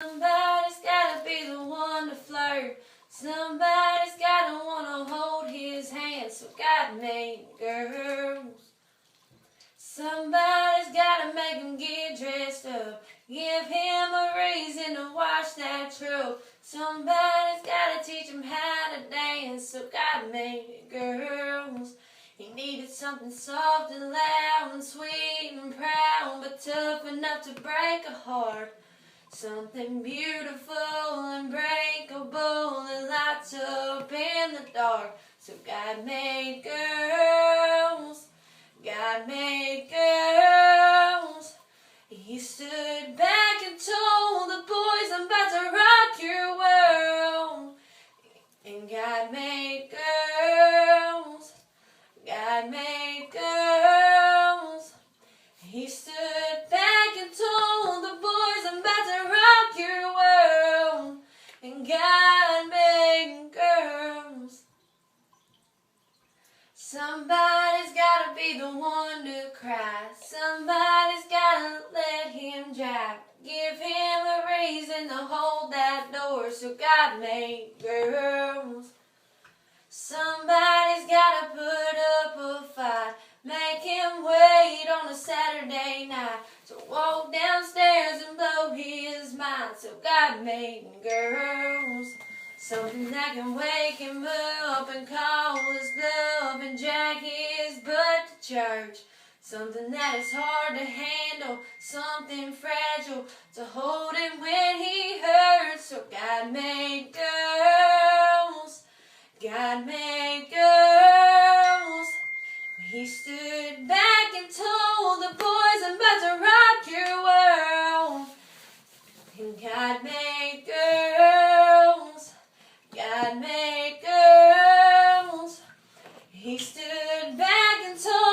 Somebody's gotta be the one to flirt. Somebody's gotta wanna hold his hand. So God made girls. Somebody's gotta make him get dressed up. Give him a reason to watch that truck. Somebody's gotta teach him how to dance. So God made girls. He needed something soft and loud and sweet and proud, but tough enough to break a heart. Something beautiful and breakable that lights up in the dark. So God made girls. God made girls. He stood back and told the boys, I'm about to rock your world. And God made girls. God made girls. He stood back and told the boys, I'm about to rock your world. And God made girls. Somebody's gotta be the one to cry. Somebody's gotta let him drive. Give him a reason to hold that door. So God made girls. Somebody's gotta put up a fight. Make him wait on a Saturday night to walk downstairs and blow his mind. So God made girls. Something that can wake him up and call his bluff and drag his butt to church. Something that is hard to handle, something fragile to hold him when he hurts. So God made girls. God made girls. He stood back and told the boys, I'm about to rock your world. And God made girls. God made girls. He stood back and told